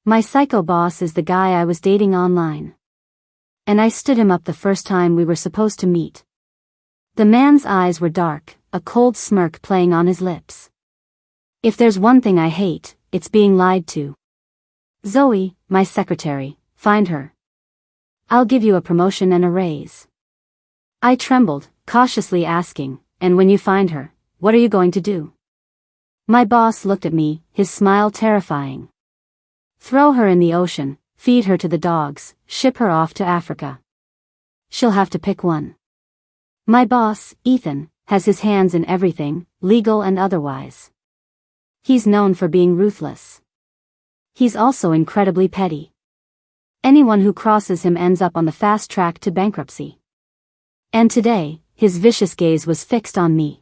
My psycho boss is the guy I was dating online. And I stood him up the first time we were supposed to meet. The man's eyes were dark, a cold smirk playing on his lips. If there's one thing I hate, it's being lied to. Zoe, my secretary, find her. I'll give you a promotion and a raise. I trembled, cautiously asking, and when you find her, what are you going to do? My boss looked at me, his smile terrifying. Throw her in the ocean, feed her to the dogs, ship her off to Africa. She'll have to pick one. My boss, Ethan, has his hands in everything, legal and otherwise. He's known for being ruthless. He's also incredibly petty. Anyone who crosses him ends up on the fast track to bankruptcy. And today, his vicious gaze was fixed on me.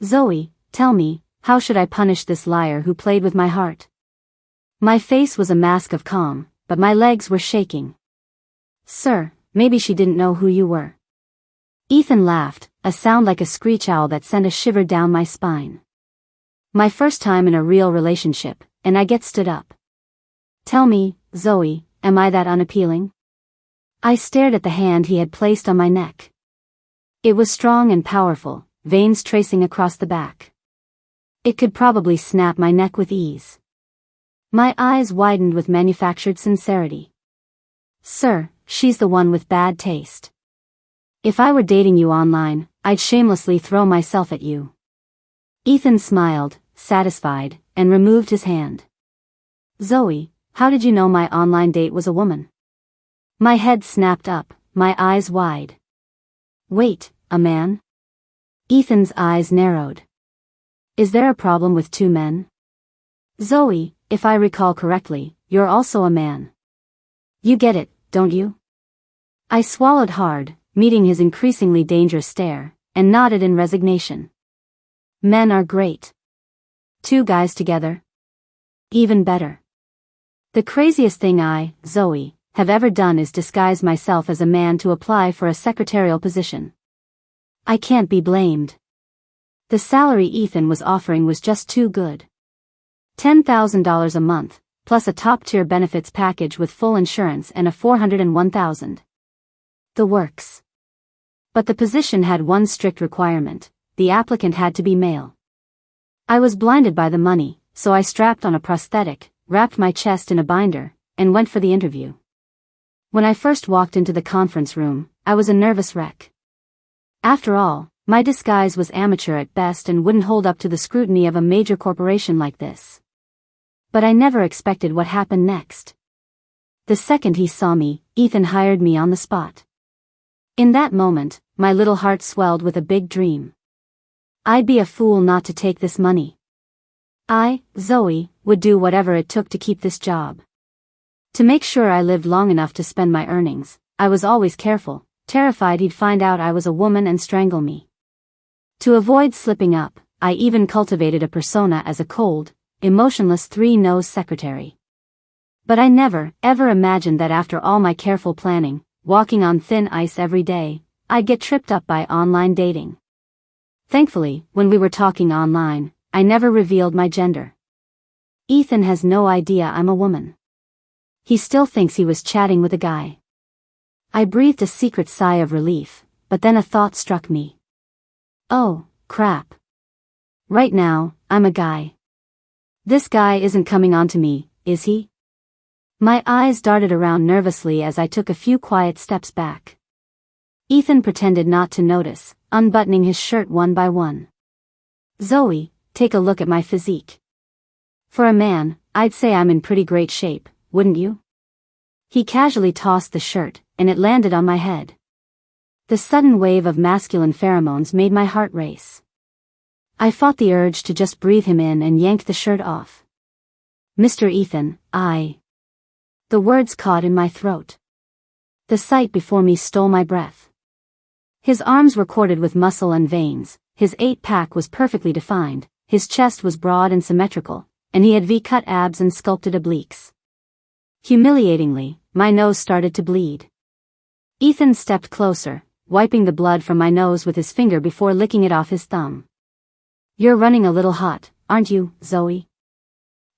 Zoe, tell me, how should I punish this liar who played with my heart? My face was a mask of calm, but my legs were shaking. Sir, maybe she didn't know who you were. Ethan laughed, a sound like a screech owl that sent a shiver down my spine. My first time in a real relationship, and I get stood up. Tell me, Zoe, am I that unappealing? I stared at the hand he had placed on my neck. It was strong and powerful, veins tracing across the back. It could probably snap my neck with ease. My eyes widened with manufactured sincerity. Sir, she's the one with bad taste. If I were dating you online, I'd shamelessly throw myself at you. Ethan smiled, satisfied, and removed his hand. Zoe, how did you know my online date was a woman? My head snapped up, my eyes wide. Wait, a man? Ethan's eyes narrowed. Is there a problem with two men? Zoe, if I recall correctly, you're also a man. You get it, don't you? I swallowed hard, meeting his increasingly dangerous stare, and nodded in resignation. Men are great. Two guys together? Even better. The craziest thing I, Zoe, have ever done is disguise myself as a man to apply for a secretarial position. I can't be blamed. The salary Ethan was offering was just too good. $10,000 a month, plus a top-tier benefits package with full insurance and a $401,000. The works. But the position had one strict requirement: the applicant had to be male. I was blinded by the money, so I strapped on a prosthetic, wrapped my chest in a binder, and went for the interview. When I first walked into the conference room, I was a nervous wreck. After all, my disguise was amateur at best and wouldn't hold up to the scrutiny of a major corporation like this. But I never expected what happened next. The second he saw me, Ethan hired me on the spot. In that moment, my little heart swelled with a big dream. I'd be a fool not to take this money. I, Zoe, would do whatever it took to keep this job. To make sure I lived long enough to spend my earnings, I was always careful, terrified he'd find out I was a woman and strangle me. To avoid slipping up, I even cultivated a persona as a cold, emotionless three-nose secretary. But I never, ever imagined that after all my careful planning, walking on thin ice every day, I'd get tripped up by online dating. Thankfully, when we were talking online, I never revealed my gender. Ethan has no idea I'm a woman. He still thinks he was chatting with a guy. I breathed a secret sigh of relief, but then a thought struck me. Oh, crap. Right now, I'm a guy. This guy isn't coming on to me, is he? My eyes darted around nervously as I took a few quiet steps back. Ethan pretended not to notice, unbuttoning his shirt one by one. Zoe, take a look at my physique. For a man, I'd say I'm in pretty great shape, wouldn't you? He casually tossed the shirt, and it landed on my head. The sudden wave of masculine pheromones made my heart race. I fought the urge to just breathe him in and yanked the shirt off. Mr. Ethan, The words caught in my throat. The sight before me stole my breath. His arms were corded with muscle and veins, his eight-pack was perfectly defined, his chest was broad and symmetrical, and he had V-cut abs and sculpted obliques. Humiliatingly, my nose started to bleed. Ethan stepped closer, wiping the blood from my nose with his finger before licking it off his thumb. You're running a little hot, aren't you, Zoe?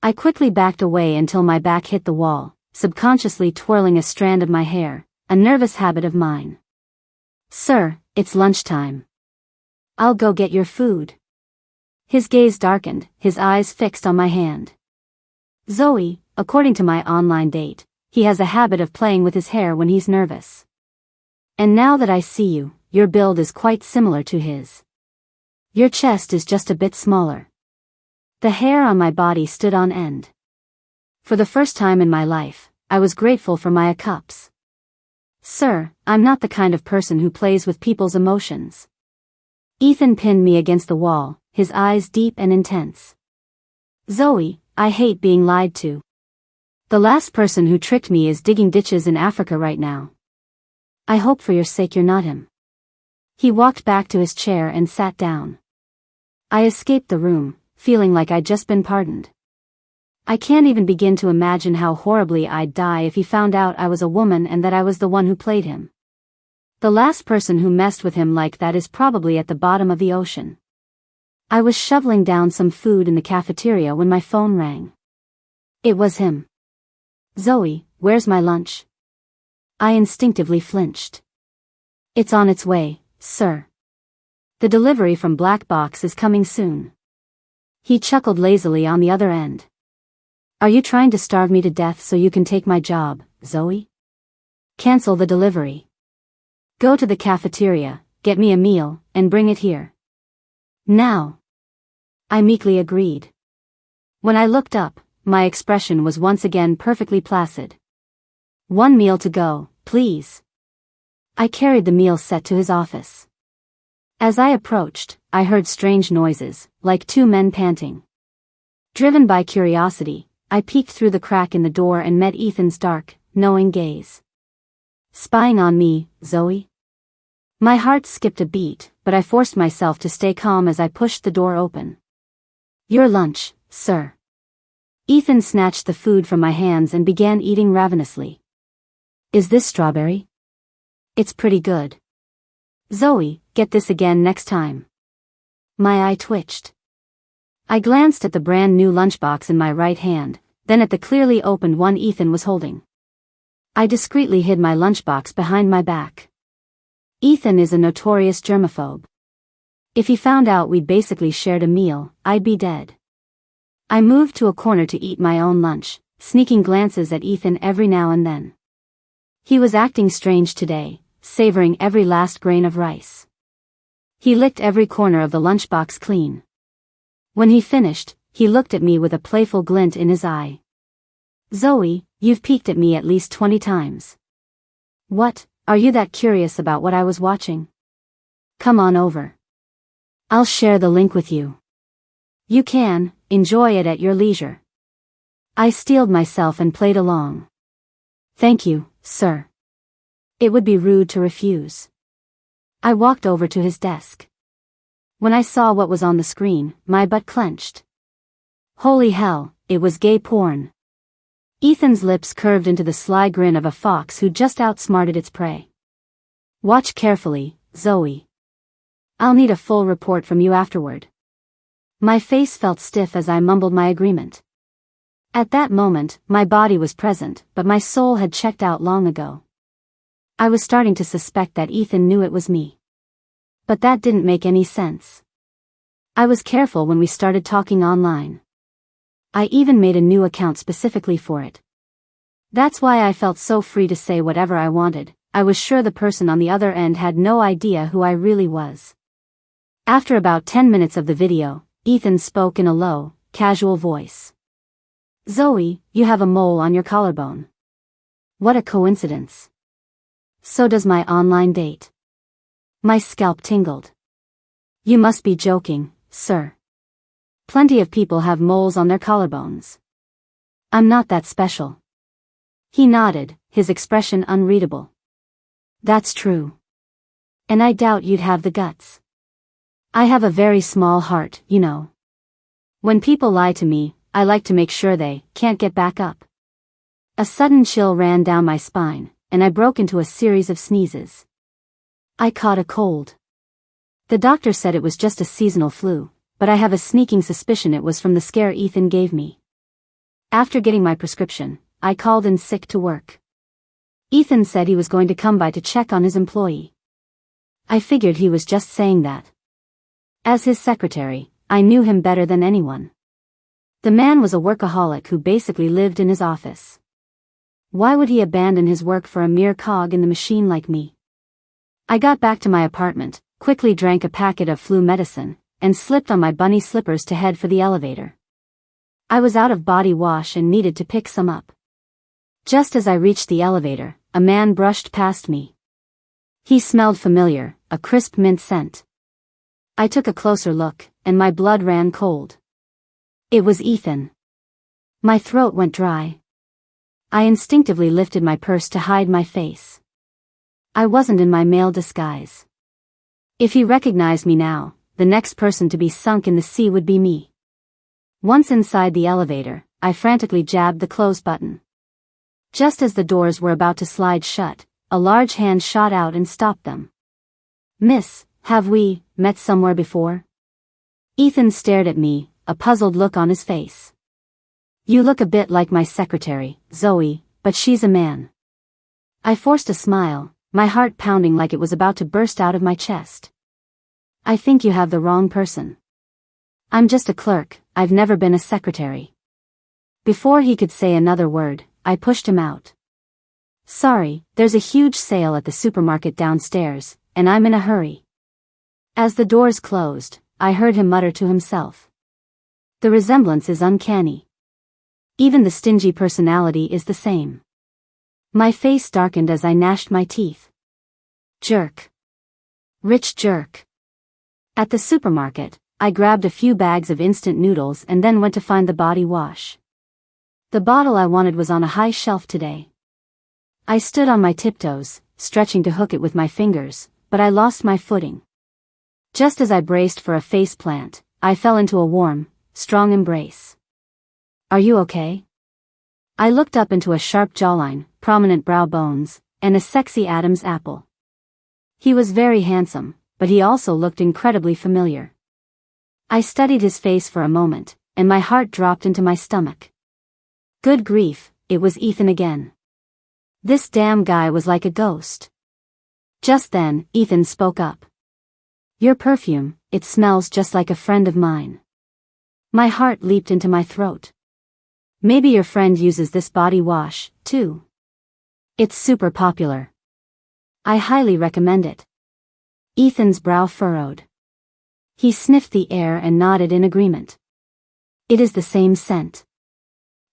I quickly backed away until my back hit the wall, subconsciously twirling a strand of my hair, a nervous habit of mine. Sir, it's lunchtime. I'll go get your food. His gaze darkened, his eyes fixed on my hand. Zoe, according to my online date, he has a habit of playing with his hair when he's nervous. And now that I see you, your build is quite similar to his. Your chest is just a bit smaller. The hair on my body stood on end. For the first time in my life, I was grateful for my cups. Sir, I'm not the kind of person who plays with people's emotions. Ethan pinned me against the wall, his eyes deep and intense. Zoe, I hate being lied to. The last person who tricked me is digging ditches in Africa right now. I hope for your sake you're not him. He walked back to his chair and sat down. I escaped the room, feeling like I'd just been pardoned. I can't even begin to imagine how horribly I'd die if he found out I was a woman and that I was the one who played him. The last person who messed with him like that is probably at the bottom of the ocean. I was shoveling down some food in the cafeteria when my phone rang. It was him. Zoe, where's my lunch? I instinctively flinched. It's on its way, sir. The delivery from Black Box is coming soon. He chuckled lazily on the other end. Are you trying to starve me to death so you can take my job, Zoe? Cancel the delivery. Go to the cafeteria, get me a meal, and bring it here. Now. I meekly agreed. When I looked up, my expression was once again perfectly placid. One meal to go, please. I carried the meal set to his office. As I approached, I heard strange noises, like two men panting. Driven by curiosity, I peeked through the crack in the door and met Ethan's dark, knowing gaze. Spying on me, Zoe? My heart skipped a beat, but I forced myself to stay calm as I pushed the door open. Your lunch, sir. Ethan snatched the food from my hands and began eating ravenously. Is this strawberry? It's pretty good. Zoe, get this again next time. My eye twitched. I glanced at the brand new lunchbox in my right hand, then at the clearly opened one Ethan was holding. I discreetly hid my lunchbox behind my back. Ethan is a notorious germaphobe. If he found out we'd basically shared a meal, I'd be dead. I moved to a corner to eat my own lunch, sneaking glances at Ethan every now and then. He was acting strange today, savoring every last grain of rice. He licked every corner of the lunchbox clean. When he finished, he looked at me with a playful glint in his eye. Zoe, you've peeked at me at least 20 times. What, are you that curious about what I was watching? Come on over. I'll share the link with you. You can, enjoy it at your leisure. I steeled myself and played along. Thank you, sir. It would be rude to refuse. I walked over to his desk. When I saw what was on the screen, my butt clenched. Holy hell, it was gay porn. Ethan's lips curved into the sly grin of a fox who just outsmarted its prey. Watch carefully, Zoe. I'll need a full report from you afterward. My face felt stiff as I mumbled my agreement. At that moment, my body was present, but my soul had checked out long ago. I was starting to suspect that Ethan knew it was me. But that didn't make any sense. I was careful when we started talking online. I even made a new account specifically for it. That's why I felt so free to say whatever I wanted. I was sure the person on the other end had no idea who I really was. After about 10 minutes of the video, Ethan spoke in a low, casual voice. Zoe, you have a mole on your collarbone. What a coincidence. So does my online date. My scalp tingled. You must be joking, sir. Plenty of people have moles on their collarbones. I'm not that special. He nodded, his expression unreadable. That's true. And I doubt you'd have the guts. I have a very small heart, you know. When people lie to me, I like to make sure they can't get back up. A sudden chill ran down my spine, and I broke into a series of sneezes. I caught a cold. The doctor said it was just a seasonal flu, but I have a sneaking suspicion it was from the scare Ethan gave me. After getting my prescription, I called in sick to work. Ethan said he was going to come by to check on his employee. I figured he was just saying that. As his secretary, I knew him better than anyone. The man was a workaholic who basically lived in his office. Why would he abandon his work for a mere cog in the machine like me? I got back to my apartment, quickly drank a packet of flu medicine, and slipped on my bunny slippers to head for the elevator. I was out of body wash and needed to pick some up. Just as I reached the elevator, a man brushed past me. He smelled familiar, a crisp mint scent. I took a closer look, and my blood ran cold. It was Ethan. My throat went dry. I instinctively lifted my purse to hide my face. I wasn't in my male disguise. If he recognized me now, the next person to be sunk in the sea would be me. Once inside the elevator, I frantically jabbed the close button. Just as the doors were about to slide shut, a large hand shot out and stopped them. "Miss, have we met somewhere before?" Ethan stared at me, a puzzled look on his face. "You look a bit like my secretary, Zoe, but she's a man." I forced a smile, my heart pounding like it was about to burst out of my chest. "I think you have the wrong person. I'm just a clerk, I've never been a secretary." Before he could say another word, I pushed him out. "Sorry, there's a huge sale at the supermarket downstairs, and I'm in a hurry." As the doors closed, I heard him mutter to himself. The resemblance is uncanny. Even the stingy personality is the same. My face darkened as I gnashed my teeth. Jerk. Rich jerk. At the supermarket, I grabbed a few bags of instant noodles and then went to find the body wash. The bottle I wanted was on a high shelf today. I stood on my tiptoes, stretching to hook it with my fingers, but I lost my footing. Just as I braced for a faceplant, I fell into a warm, strong embrace. "Are you okay?" I looked up into a sharp jawline, prominent brow bones, and a sexy Adam's apple. He was very handsome, but he also looked incredibly familiar. I studied his face for a moment, and my heart dropped into my stomach. Good grief, it was Ethan again. This damn guy was like a ghost. Just then, Ethan spoke up. "Your perfume, it smells just like a friend of mine." My heart leaped into my throat. "Maybe your friend uses this body wash, too. It's super popular. I highly recommend it." Ethan's brow furrowed. He sniffed the air and nodded in agreement. "It is the same scent."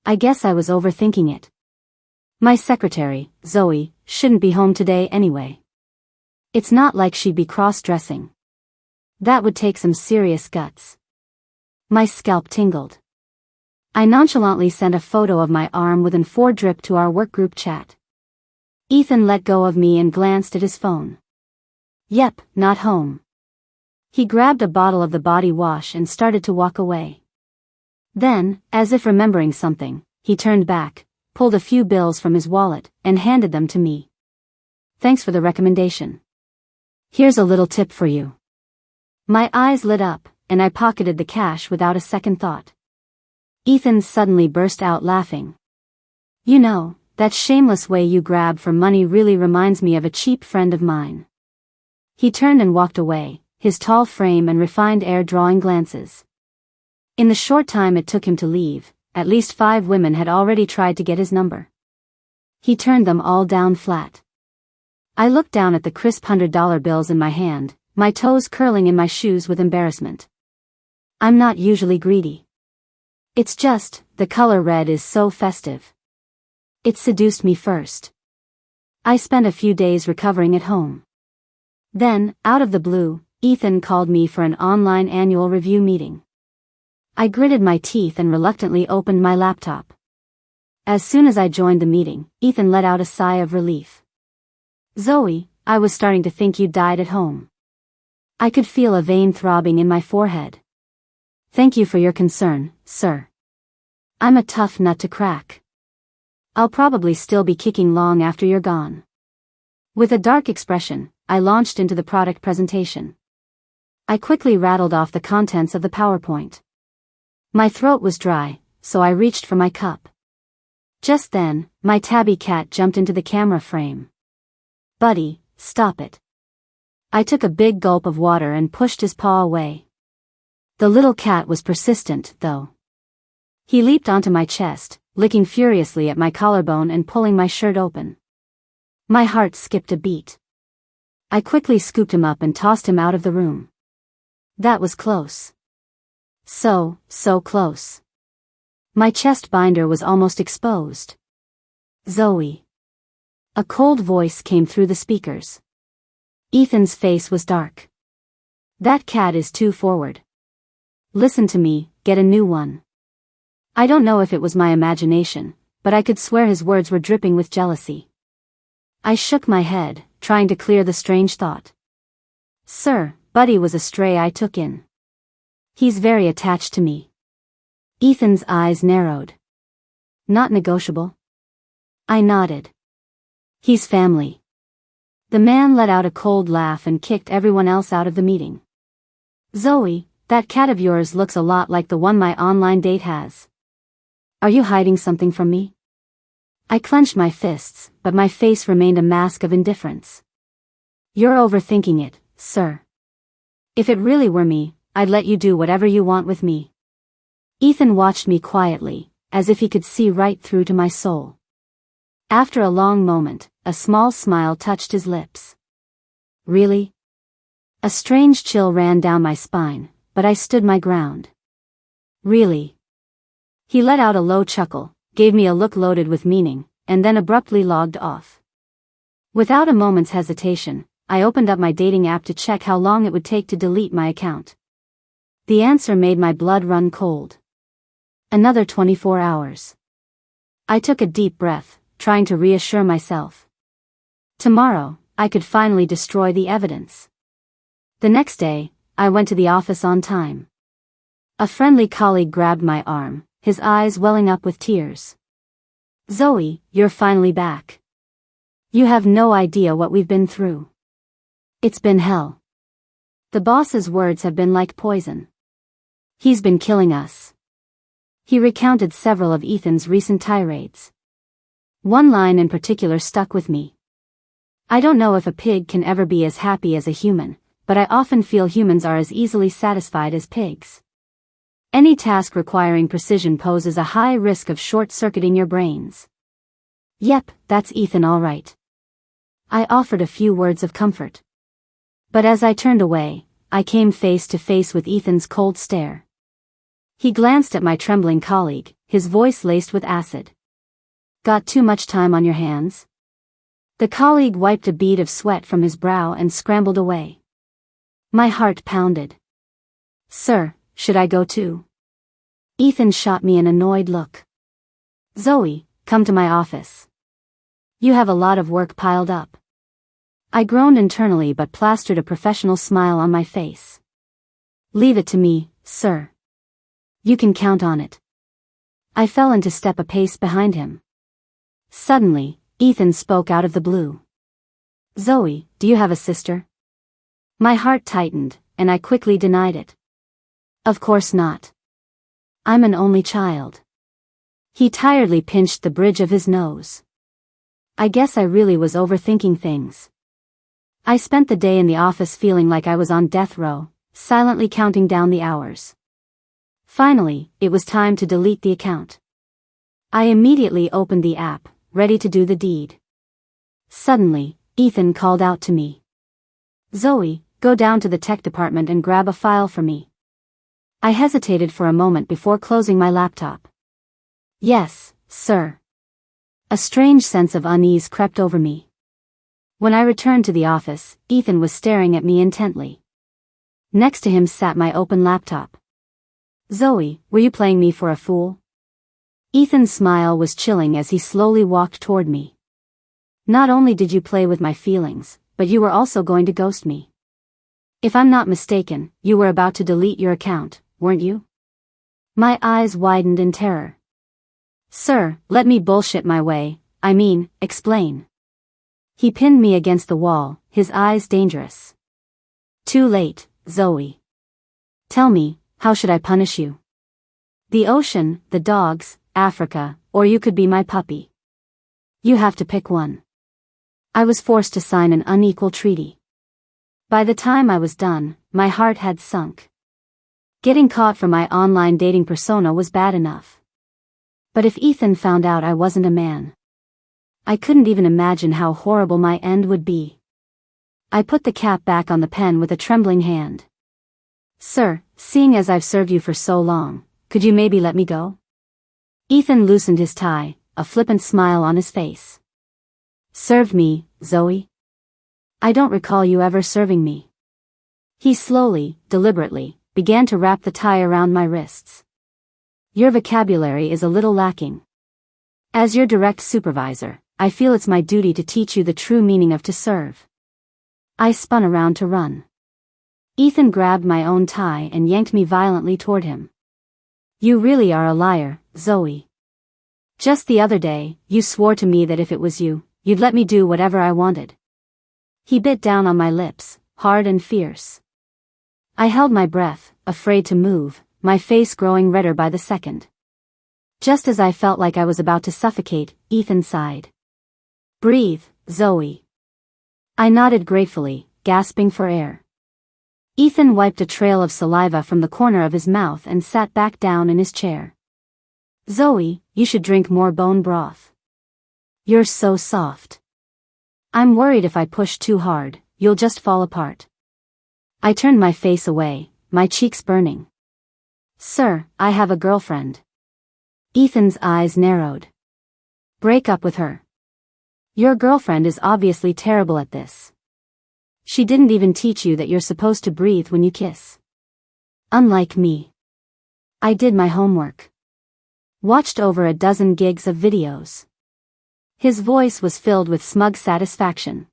I guess I was overthinking it. My secretary, Zoe, shouldn't be home today anyway. It's not like she'd be cross-dressing. That would take some serious guts. My scalp tingled. I nonchalantly sent a photo of my arm within 4 drip to our workgroup chat. Ethan let go of me and glanced at his phone. Yep, not home. He grabbed a bottle of the body wash and started to walk away. Then, as if remembering something, he turned back, pulled a few bills from his wallet, and handed them to me. "Thanks for the recommendation. Here's a little tip for you." My eyes lit up, and I pocketed the cash without a second thought. Ethan suddenly burst out laughing. "You know, that shameless way you grab for money really reminds me of a cheap friend of mine." He turned and walked away, his tall frame and refined air drawing glances. In the short time it took him to leave, at least 5 women had already tried to get his number. He turned them all down flat. I looked down at the crisp $100 bills in my hand, my toes curling in my shoes with embarrassment. I'm not usually greedy. It's just, the color red is so festive. It seduced me first. I spent a few days recovering at home. Then, out of the blue, Ethan called me for an online annual review meeting. I gritted my teeth and reluctantly opened my laptop. As soon as I joined the meeting, Ethan let out a sigh of relief. "Zoe, I was starting to think you died at home." I could feel a vein throbbing in my forehead. "Thank you for your concern, sir. I'm a tough nut to crack. I'll probably still be kicking long after you're gone." With a dark expression, I launched into the product presentation. I quickly rattled off the contents of the PowerPoint. My throat was dry, so I reached for my cup. Just then, my tabby cat jumped into the camera frame. "Buddy, stop it." I took a big gulp of water and pushed his paw away. The little cat was persistent, though. He leaped onto my chest, licking furiously at my collarbone and pulling my shirt open. My heart skipped a beat. I quickly scooped him up and tossed him out of the room. That was close. So close. My chest binder was almost exposed. "Zoe." A cold voice came through the speakers. Ethan's face was dark. "That cat is too forward. Listen to me, get a new one." I don't know if it was my imagination, but I could swear his words were dripping with jealousy. I shook my head, trying to clear the strange thought. "Sir, Buddy was a stray I took in. He's very attached to me." Ethan's eyes narrowed. "Not negotiable?" I nodded. "He's family." The man let out a cold laugh and kicked everyone else out of the meeting. "Zoe, that cat of yours looks a lot like the one my online date has. Are you hiding something from me?" I clenched my fists, but my face remained a mask of indifference. "You're overthinking it, sir. If it really were me, I'd let you do whatever you want with me." Ethan watched me quietly, as if he could see right through to my soul. After a long moment, a small smile touched his lips. "Really?" A strange chill ran down my spine, but I stood my ground. "Really?" He let out a low chuckle, gave me a look loaded with meaning, and then abruptly logged off. Without a moment's hesitation, I opened up my dating app to check how long it would take to delete my account. The answer made my blood run cold. Another 24 hours. I took a deep breath, trying to reassure myself. Tomorrow, I could finally destroy the evidence. The next day, I went to the office on time. A friendly colleague grabbed my arm, his eyes welling up with tears. "Zoe, you're finally back. You have no idea what we've been through. It's been hell. The boss's words have been like poison. He's been killing us." He recounted several of Ethan's recent tirades. One line in particular stuck with me. "I don't know if a pig can ever be as happy as a human, but I often feel humans are as easily satisfied as pigs. Any task requiring precision poses a high risk of short-circuiting your brains." Yep, that's Ethan all right. I offered a few words of comfort. But as I turned away, I came face to face with Ethan's cold stare. He glanced at my trembling colleague, his voice laced with acid. "Got too much time on your hands?" The colleague wiped a bead of sweat from his brow and scrambled away. My heart pounded. "Sir, should I go too?" Ethan shot me an annoyed look. "Zoe, come to my office. You have a lot of work piled up." I groaned internally but plastered a professional smile on my face. "Leave it to me, sir. You can count on it." I fell into step a pace behind him. Suddenly, Ethan spoke out of the blue. "Zoe, do you have a sister?" My heart tightened, and I quickly denied it. "Of course not. I'm an only child." He tiredly pinched the bridge of his nose. I guess I really was overthinking things. I spent the day in the office feeling like I was on death row, silently counting down the hours. Finally, it was time to delete the account. I immediately opened the app, ready to do the deed. Suddenly, Ethan called out to me. "Zoe, go down to the tech department and grab a file for me." I hesitated for a moment before closing my laptop. "Yes, sir." A strange sense of unease crept over me. When I returned to the office, Ethan was staring at me intently. Next to him sat my open laptop. "Zoe, were you playing me for a fool?" Ethan's smile was chilling as he slowly walked toward me. "Not only did you play with my feelings, but you were also going to ghost me. If I'm not mistaken, you were about to delete your account, weren't you?" My eyes widened in terror. "Sir, let me bullshit my way, explain." He pinned me against the wall, his eyes dangerous. "Too late, Zoe. Tell me, how should I punish you?" The ocean, the dogs, Africa, or you could be my puppy. You have to pick one. I was forced to sign an unequal treaty. By the time I was done, my heart had sunk. Getting caught for my online dating persona was bad enough. But if Ethan found out I wasn't a man, I couldn't even imagine how horrible my end would be. I put the cap back on the pen with a trembling hand. Sir, seeing as I've served you for so long, could you maybe let me go? Ethan loosened his tie, a flippant smile on his face. Served me, Zoe? I don't recall you ever serving me. He slowly, deliberately, began to wrap the tie around my wrists. Your vocabulary is a little lacking. As your direct supervisor, I feel it's my duty to teach you the true meaning of to serve. I spun around to run. Ethan grabbed my own tie and yanked me violently toward him. You really are a liar, Zoe. Just the other day, you swore to me that if it was you, you'd let me do whatever I wanted. He bit down on my lips, hard and fierce. I held my breath, afraid to move, my face growing redder by the second. Just as I felt like I was about to suffocate, Ethan sighed. Breathe, Zoe. I nodded gratefully, gasping for air. Ethan wiped a trail of saliva from the corner of his mouth and sat back down in his chair. Zoe, you should drink more bone broth. You're so soft. I'm worried if I push too hard, you'll just fall apart. I turned my face away, my cheeks burning. Sir, I have a girlfriend. Ethan's eyes narrowed. Break up with her. Your girlfriend is obviously terrible at this. She didn't even teach you that you're supposed to breathe when you kiss. Unlike me. I did my homework. Watched over a dozen gigs of videos. His voice was filled with smug satisfaction.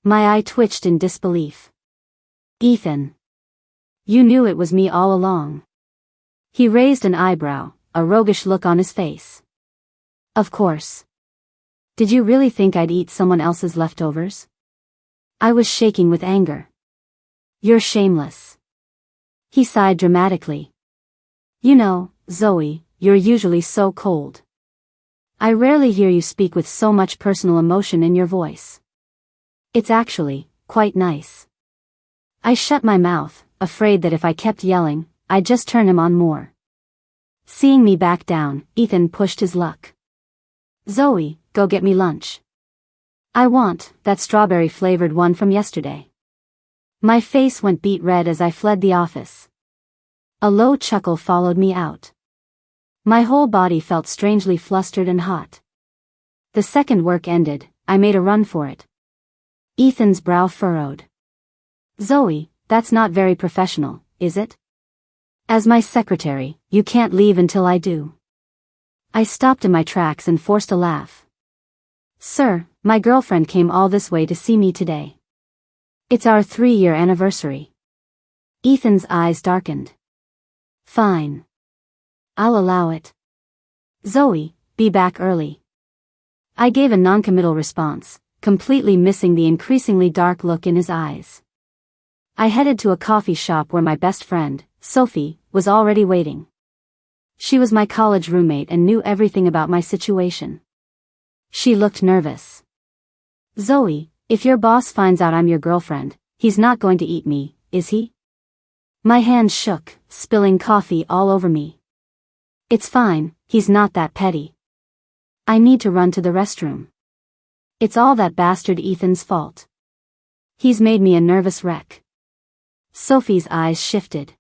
My eye twitched in disbelief. Ethan. You knew it was me all along. He raised an eyebrow, a roguish look on his face. Of course. Did you really think I'd eat someone else's leftovers? I was shaking with anger. You're shameless. He sighed dramatically. You know, Zoe, you're usually so cold. I rarely hear you speak with so much personal emotion in your voice. It's actually quite nice. I shut my mouth, afraid that if I kept yelling, I'd just turn him on more. Seeing me back down, Ethan pushed his luck. Zoe, go get me lunch. I want that strawberry-flavored one from yesterday. My face went beet red as I fled the office. A low chuckle followed me out. My whole body felt strangely flustered and hot. The second work ended, I made a run for it. Ethan's brow furrowed. Zoe, that's not very professional, is it? As my secretary, you can't leave until I do. I stopped in my tracks and forced a laugh. Sir, my girlfriend came all this way to see me today. It's our 3-year anniversary. Ethan's eyes darkened. Fine. I'll allow it. Zoe, be back early. I gave a noncommittal response, completely missing the increasingly dark look in his eyes. I headed to a coffee shop where my best friend, Sophie, was already waiting. She was my college roommate and knew everything about my situation. She looked nervous. Zoe, if your boss finds out I'm your girlfriend, he's not going to eat me, is he? My hand shook, spilling coffee all over me. It's fine, he's not that petty. I need to run to the restroom. It's all that bastard Ethan's fault. He's made me a nervous wreck. Sophie's eyes shifted.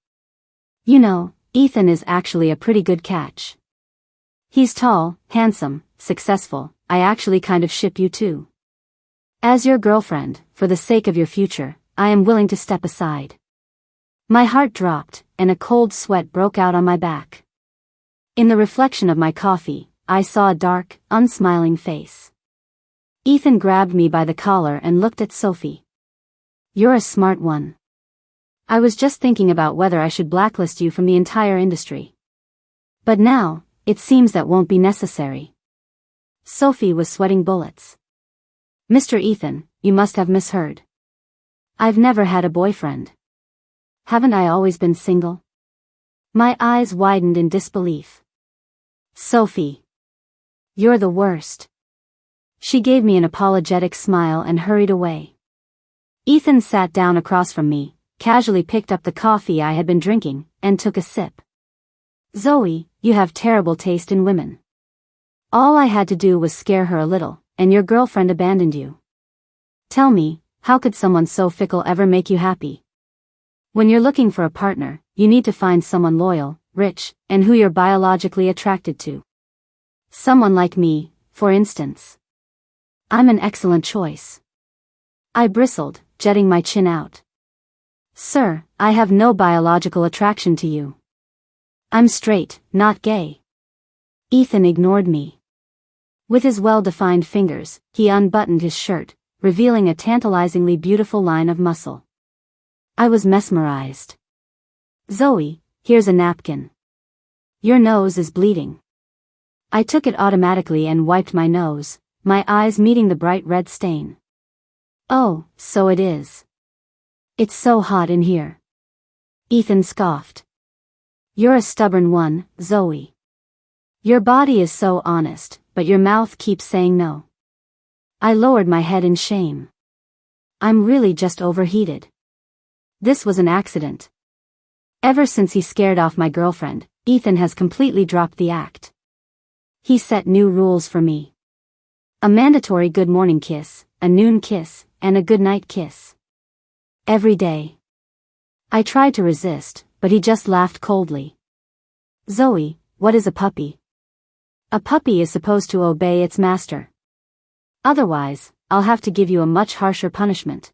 You know, Ethan is actually a pretty good catch. He's tall, handsome, successful. I actually kind of ship you too. As your girlfriend, for the sake of your future, I am willing to step aside. My heart dropped, and a cold sweat broke out on my back. In the reflection of my coffee, I saw a dark, unsmiling face. Ethan grabbed me by the collar and looked at Sophie. You're a smart one. I was just thinking about whether I should blacklist you from the entire industry. But now, it seems that won't be necessary. Sophie was sweating bullets. Mr. Ethan, you must have misheard. I've never had a boyfriend. Haven't I always been single? My eyes widened in disbelief. Sophie. You're the worst. She gave me an apologetic smile and hurried away. Ethan sat down across from me, casually picked up the coffee I had been drinking, and took a sip. Zoe, you have terrible taste in women. All I had to do was scare her a little, and your girlfriend abandoned you. Tell me, how could someone so fickle ever make you happy? When you're looking for a partner, you need to find someone loyal, rich, and who you're biologically attracted to. Someone like me, for instance. I'm an excellent choice. I bristled, jetting my chin out. Sir, I have no biological attraction to you. I'm straight, not gay. Ethan ignored me. With his well-defined fingers, he unbuttoned his shirt, revealing a tantalizingly beautiful line of muscle. I was mesmerized. Zoe, here's a napkin. Your nose is bleeding. I took it automatically and wiped my nose, my eyes meeting the bright red stain. Oh, so it is. It's so hot in here. Ethan scoffed. You're a stubborn one, Zoe. Your body is so honest, but your mouth keeps saying no. I lowered my head in shame. I'm really just overheated. This was an accident. Ever since he scared off my girlfriend, Ethan has completely dropped the act. He set new rules for me. A mandatory good morning kiss, a noon kiss, and a good night kiss. Every day. I tried to resist, but he just laughed coldly. Zoe, what is a puppy? A puppy is supposed to obey its master. Otherwise, I'll have to give you a much harsher punishment.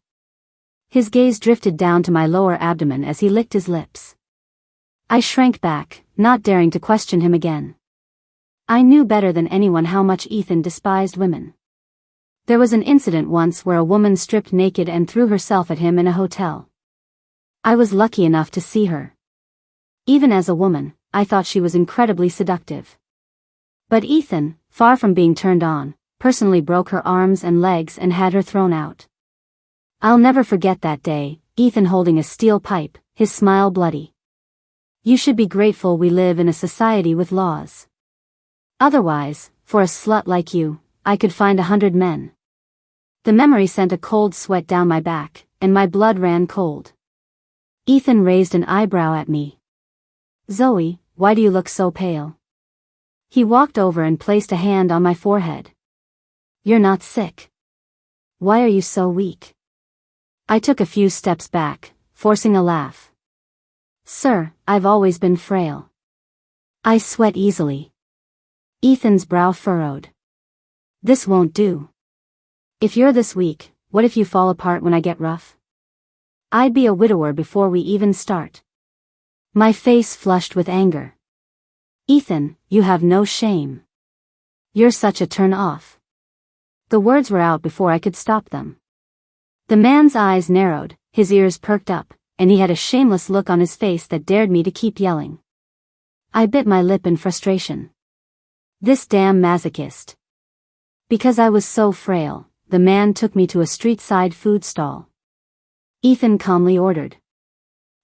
His gaze drifted down to my lower abdomen as he licked his lips. I shrank back, not daring to question him again. I knew better than anyone how much Ethan despised women. There was an incident once where a woman stripped naked and threw herself at him in a hotel. I was lucky enough to see her. Even as a woman, I thought she was incredibly seductive. But Ethan, far from being turned on, personally broke her arms and legs and had her thrown out. I'll never forget that day, Ethan holding a steel pipe, his smile bloody. You should be grateful we live in a society with laws. Otherwise, for a slut like you, I could find 100 men. The memory sent a cold sweat down my back, and my blood ran cold. Ethan raised an eyebrow at me. Zoe, why do you look so pale? He walked over and placed a hand on my forehead. You're not sick. Why are you so weak? I took a few steps back, forcing a laugh. Sir, I've always been frail. I sweat easily. Ethan's brow furrowed. This won't do. If you're this weak, what if you fall apart when I get rough? I'd be a widower before we even start. My face flushed with anger. Ethan, you have no shame. You're such a turn-off. The words were out before I could stop them. The man's eyes narrowed, his ears perked up, and he had a shameless look on his face that dared me to keep yelling. I bit my lip in frustration. This damn masochist. Because I was so frail, the man took me to a street-side food stall. Ethan calmly ordered.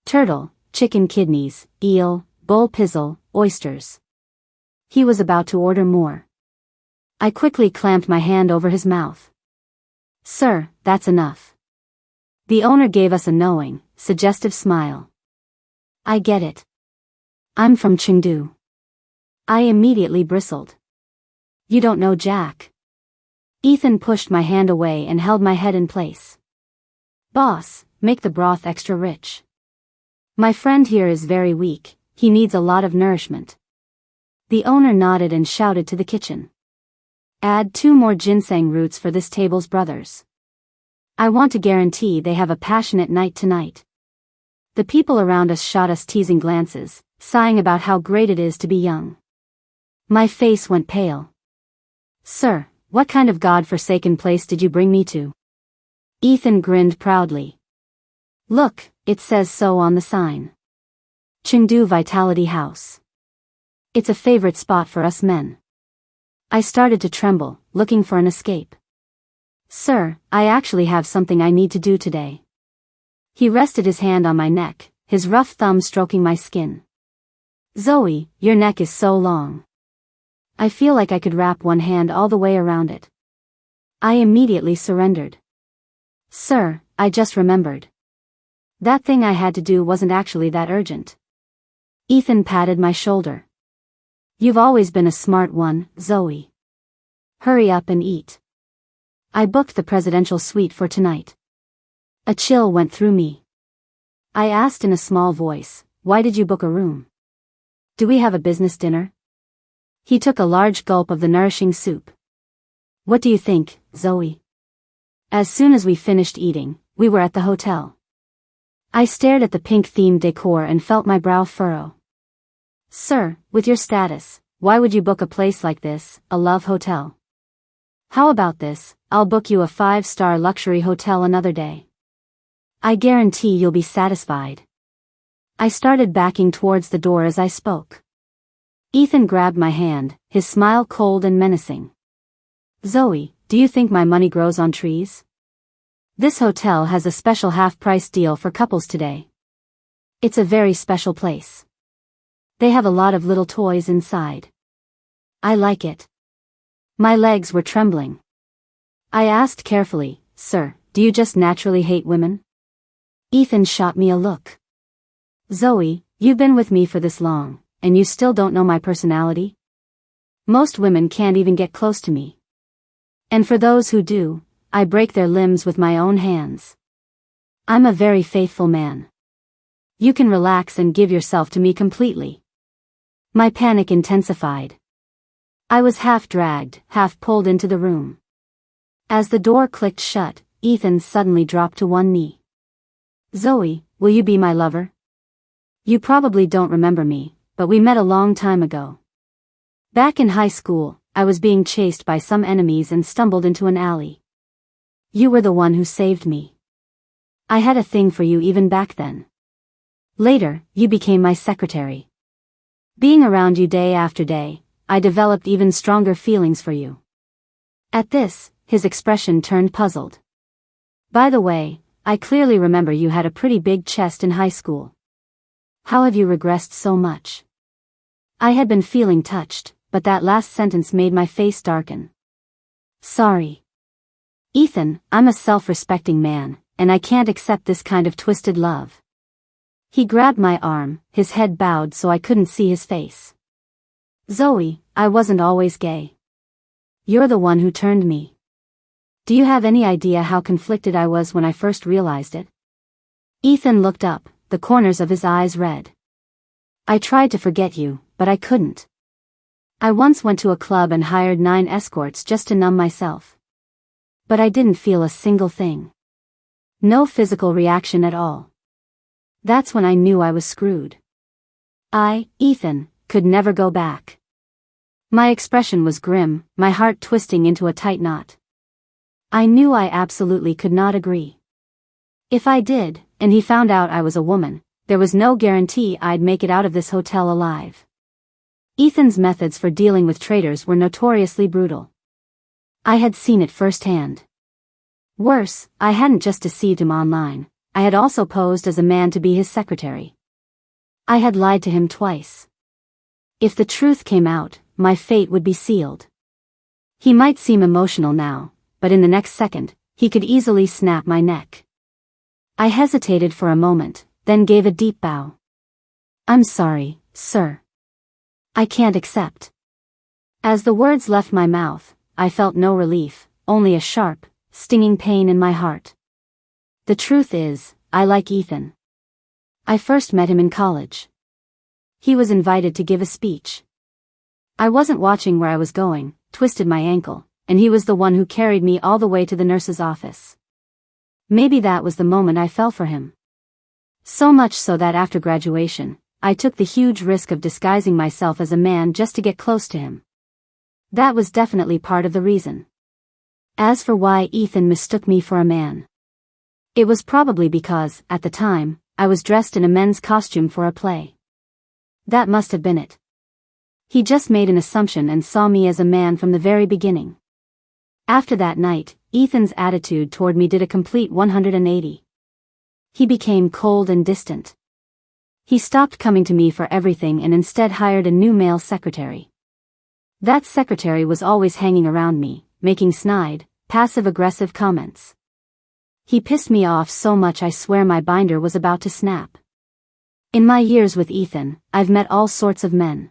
Turtle, chicken kidneys, eel, bull pizzle, oysters. He was about to order more. I quickly clamped my hand over his mouth. Sir, that's enough. The owner gave us a knowing, suggestive smile. I get it. I'm from Chengdu. I immediately bristled. You don't know Jack. Ethan pushed my hand away and held my head in place. Boss, make the broth extra rich. My friend here is very weak, he needs a lot of nourishment. The owner nodded and shouted to the kitchen. Add 2 more ginseng roots for this table's brothers. I want to guarantee they have a passionate night tonight. The people around us shot us teasing glances, sighing about how great it is to be young. My face went pale. Sir, what kind of god-forsaken place did you bring me to? Ethan grinned proudly. Look, it says so on the sign. Chengdu Vitality House. It's a favorite spot for us men. I started to tremble, looking for an escape. Sir, I actually have something I need to do today. He rested his hand on my neck, his rough thumb stroking my skin. Zoe, your neck is so long. I feel like I could wrap one hand all the way around it. I immediately surrendered. Sir, I just remembered. That thing I had to do wasn't actually that urgent. Ethan patted my shoulder. You've always been a smart one, Zoe. Hurry up and eat. I booked the presidential suite for tonight. A chill went through me. I asked in a small voice, why did you book a room? Do we have a business dinner? He took a large gulp of the nourishing soup. What do you think, Zoe? As soon as we finished eating, we were at the hotel. I stared at the pink-themed decor and felt my brow furrow. Sir, with your status, why would you book a place like this, a love hotel? How about this, I'll book you a 5-star luxury hotel another day. I guarantee you'll be satisfied. I started backing towards the door as I spoke. Ethan grabbed my hand, his smile cold and menacing. Zoe, do you think my money grows on trees? This hotel has a special half-price deal for couples today. It's a very special place. They have a lot of little toys inside. I like it. My legs were trembling. I asked carefully, Sir, do you just naturally hate women? Ethan shot me a look. Zoe, you've been with me for this long, and you still don't know my personality? Most women can't even get close to me. And for those who do, I break their limbs with my own hands. I'm a very faithful man. You can relax and give yourself to me completely. My panic intensified. I was half dragged, half pulled into the room. As the door clicked shut, Ethan suddenly dropped to one knee. Zoe, will you be my lover? You probably don't remember me, but we met a long time ago. Back in high school, I was being chased by some enemies and stumbled into an alley. You were the one who saved me. I had a thing for you even back then. Later, you became my secretary. Being around you day after day, I developed even stronger feelings for you. At this, his expression turned puzzled. By the way, I clearly remember you had a pretty big chest in high school. How have you regressed so much? I had been feeling touched, but that last sentence made my face darken. Sorry. Ethan, I'm a self-respecting man, and I can't accept this kind of twisted love. He grabbed my arm, his head bowed so I couldn't see his face. Zoe, I wasn't always gay. You're the one who turned me. Do you have any idea how conflicted I was when I first realized it? Ethan looked up, the corners of his eyes red. I tried to forget you, but I couldn't. I once went to a club and hired 9 escorts just to numb myself. But I didn't feel a single thing. No physical reaction at all. That's when I knew I was screwed. I, Ethan, could never go back. My expression was grim, my heart twisting into a tight knot. I knew I absolutely could not agree. If I did, and he found out I was a woman, there was no guarantee I'd make it out of this hotel alive. Ethan's methods for dealing with traitors were notoriously brutal. I had seen it firsthand. Worse, I hadn't just deceived him online, I had also posed as a man to be his secretary. I had lied to him twice. If the truth came out, my fate would be sealed. He might seem emotional now, but in the next second, he could easily snap my neck. I hesitated for a moment, then gave a deep bow. I'm sorry, sir. I can't accept. As the words left my mouth, I felt no relief, only a sharp, stinging pain in my heart. The truth is, I like Ethan. I first met him in college. He was invited to give a speech. I wasn't watching where I was going, twisted my ankle, and he was the one who carried me all the way to the nurse's office. Maybe that was the moment I fell for him. So much so that after graduation, I took the huge risk of disguising myself as a man just to get close to him. That was definitely part of the reason. As for why Ethan mistook me for a man, it was probably because, at the time, I was dressed in a men's costume for a play. That must have been it. He just made an assumption and saw me as a man from the very beginning. After that night, Ethan's attitude toward me did a complete 180. He became cold and distant. He stopped coming to me for everything and instead hired a new male secretary. That secretary was always hanging around me, making snide, passive-aggressive comments. He pissed me off so much I swear my binder was about to snap. In my years with Ethan, I've met all sorts of men.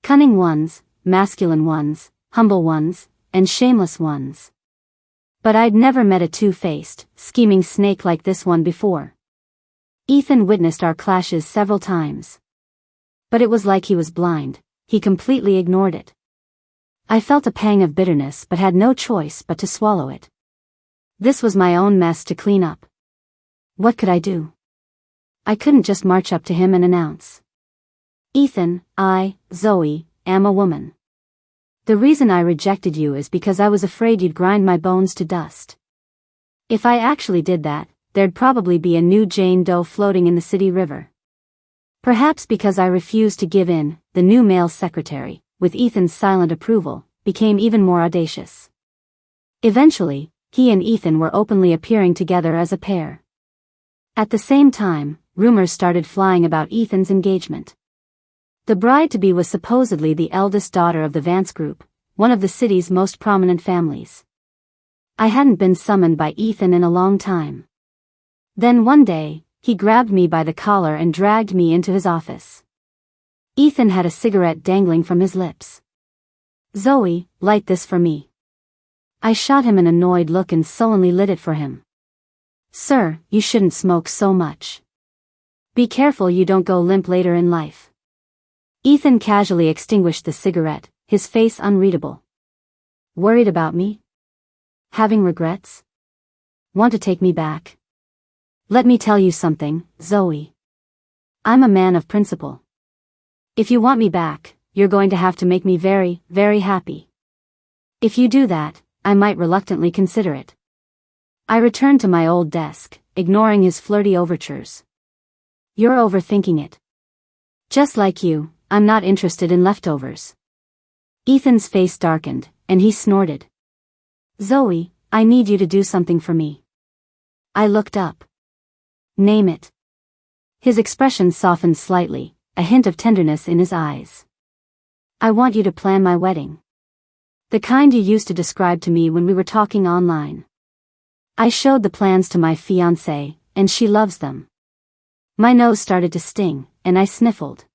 Cunning ones, masculine ones, humble ones, and shameless ones. But I'd never met a two-faced, scheming snake like this one before. Ethan witnessed our clashes several times. But it was like he was blind, he completely ignored it. I felt a pang of bitterness but had no choice but to swallow it. This was my own mess to clean up. What could I do? I couldn't just march up to him and announce, "Ethan, I, Zoe, am a woman. The reason I rejected you is because I was afraid you'd grind my bones to dust." If I actually did that, there'd probably be a new Jane Doe floating in the city river. Perhaps because I refused to give in, the new male secretary, with Ethan's silent approval, became even more audacious. Eventually, he and Ethan were openly appearing together as a pair. At the same time, rumors started flying about Ethan's engagement. The bride-to-be was supposedly the eldest daughter of the Vance Group, one of the city's most prominent families. I hadn't been summoned by Ethan in a long time. Then one day, he grabbed me by the collar and dragged me into his office. Ethan had a cigarette dangling from his lips. "Zoe, light this for me." I shot him an annoyed look and sullenly lit it for him. "Sir, you shouldn't smoke so much. Be careful you don't go limp later in life." Ethan casually extinguished the cigarette, his face unreadable. "Worried about me? Having regrets? Want to take me back? Let me tell you something, Zoe. I'm a man of principle. If you want me back, you're going to have to make me very, very happy. If you do that, I might reluctantly consider it." I returned to my old desk, ignoring his flirty overtures. "You're overthinking it. Just like you, I'm not interested in leftovers." Ethan's face darkened, and he snorted. "Zoe, I need you to do something for me." I looked up. "Name it." His expression softened slightly, a hint of tenderness in his eyes. "I want you to plan my wedding. The kind you used to describe to me when we were talking online." I showed the plans to my fiancée, and she loves them. My nose started to sting, and I sniffled.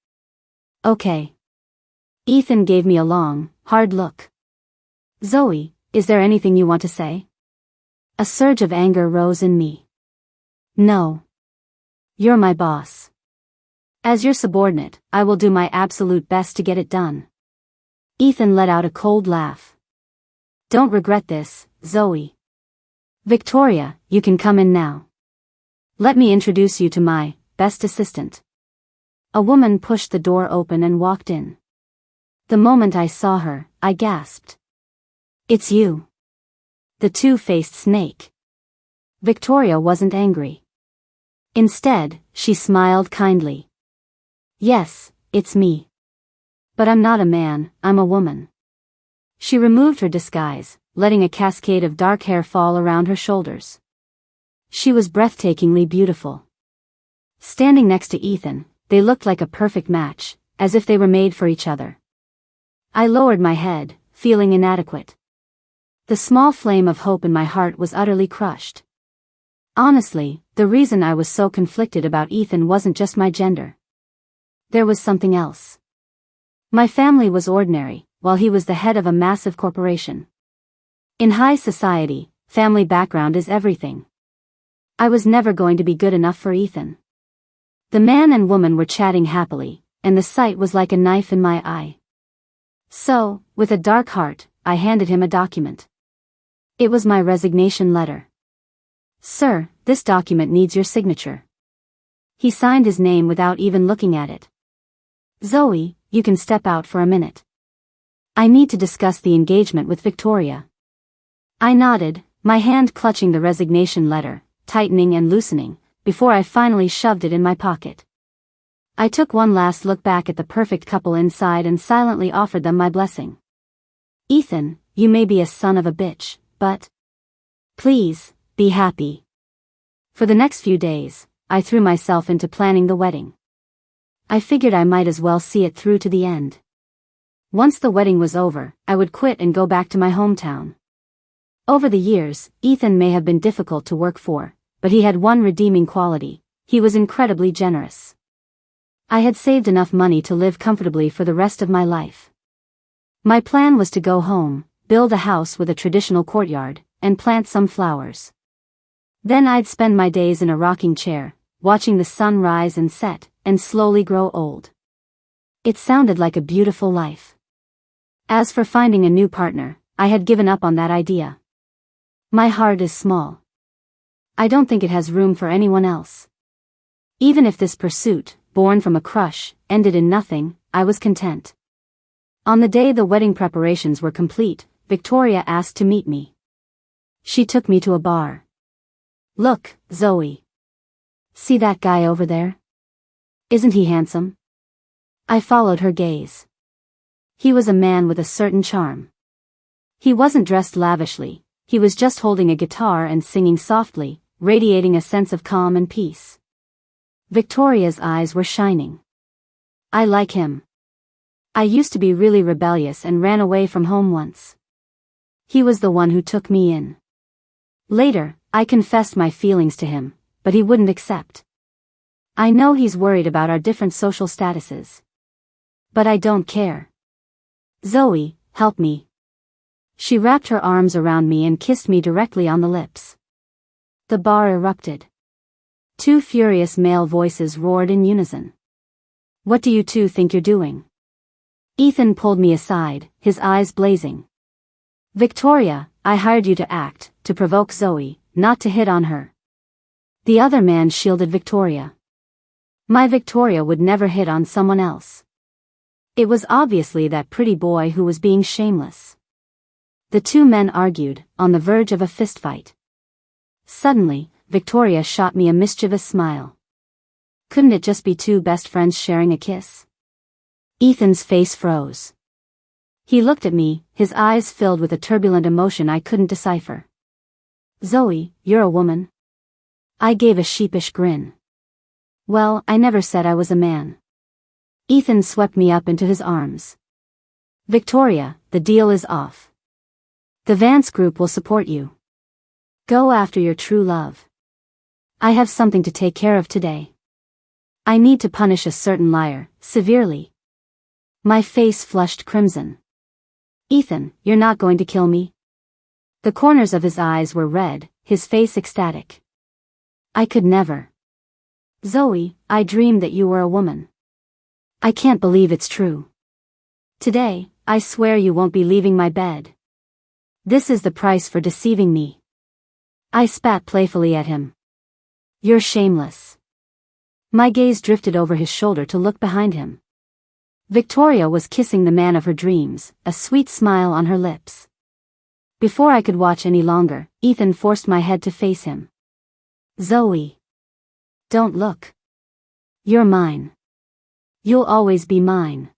"Okay." Ethan gave me a long, hard look. "Zoe, is there anything you want to say?" A surge of anger rose in me. "No. You're my boss. As your subordinate, I will do my absolute best to get it done." Ethan let out a cold laugh. "Don't regret this, Zoe. Victoria, you can come in now. Let me introduce you to my best assistant." A woman pushed the door open and walked in. The moment I saw her, I gasped. "It's you. The two-faced snake." Victoria wasn't angry. Instead, she smiled kindly. "Yes, it's me. But I'm not a man, I'm a woman." She removed her disguise, letting a cascade of dark hair fall around her shoulders. She was breathtakingly beautiful. Standing next to Ethan, they looked like a perfect match, as if they were made for each other. I lowered my head, feeling inadequate. The small flame of hope in my heart was utterly crushed. Honestly, the reason I was so conflicted about Ethan wasn't just my gender. There was something else. My family was ordinary, while he was the head of a massive corporation. In high society, family background is everything. I was never going to be good enough for Ethan. The man and woman were chatting happily, and the sight was like a knife in my eye. So, with a dark heart, I handed him a document. It was my resignation letter. "Sir, this document needs your signature." He signed his name without even looking at it. "Zoe, you can step out for a minute. I need to discuss the engagement with Victoria." I nodded, my hand clutching the resignation letter, tightening and loosening, before I finally shoved it in my pocket. I took one last look back at the perfect couple inside and silently offered them my blessing. "Ethan, you may be a son of a bitch, but please, be happy." For the next few days, I threw myself into planning the wedding. I figured I might as well see it through to the end. Once the wedding was over, I would quit and go back to my hometown. Over the years, Ethan may have been difficult to work for, but he had one redeeming quality: he was incredibly generous. I had saved enough money to live comfortably for the rest of my life. My plan was to go home, build a house with a traditional courtyard, and plant some flowers. Then I'd spend my days in a rocking chair, watching the sun rise and set, and slowly grow old. It sounded like a beautiful life. As for finding a new partner, I had given up on that idea. My heart is small. I don't think it has room for anyone else. Even if this pursuit, born from a crush, ended in nothing, I was content. On the day the wedding preparations were complete, Victoria asked to meet me. She took me to a bar. "Look, Zoe. See that guy over there? Isn't he handsome?" I followed her gaze. He was a man with a certain charm. He wasn't dressed lavishly, he was just holding a guitar and singing softly, radiating a sense of calm and peace. Victoria's eyes were shining. "I like him. I used to be really rebellious and ran away from home once. He was the one who took me in. Later, I confessed my feelings to him, but he wouldn't accept. I know he's worried about our different social statuses. But I don't care. Zoe, help me." She wrapped her arms around me and kissed me directly on the lips. The bar erupted. Two furious male voices roared in unison. "What do you two think you're doing?" Ethan pulled me aside, his eyes blazing. "Victoria, I hired you to act, to provoke Zoe, not to hit on her." The other man shielded Victoria. My Victoria would never hit on someone else. It was obviously that pretty boy who was being shameless. The two men argued, on the verge of a fistfight. Suddenly, Victoria shot me a mischievous smile. Couldn't it just be two best friends sharing a kiss? Ethan's face froze. He looked at me, his eyes filled with a turbulent emotion I couldn't decipher. "Zoe, you're a woman?" I gave a sheepish grin. "Well, I never said I was a man." Ethan swept me up into his arms. "Victoria, the deal is off. The Vance Group will support you. Go after your true love. I have something to take care of today. I need to punish a certain liar, severely." My face flushed crimson. "Ethan, you're not going to kill me?" The corners of his eyes were red, his face ecstatic. "I could never." "Zoe, I dreamed that you were a woman. I can't believe it's true. Today, I swear you won't be leaving my bed. This is the price for deceiving me." I spat playfully at him. "You're shameless." My gaze drifted over his shoulder to look behind him. Victoria was kissing the man of her dreams, a sweet smile on her lips. Before I could watch any longer, Ethan forced my head to face him. "Zoe. Don't look. You're mine. You'll always be mine."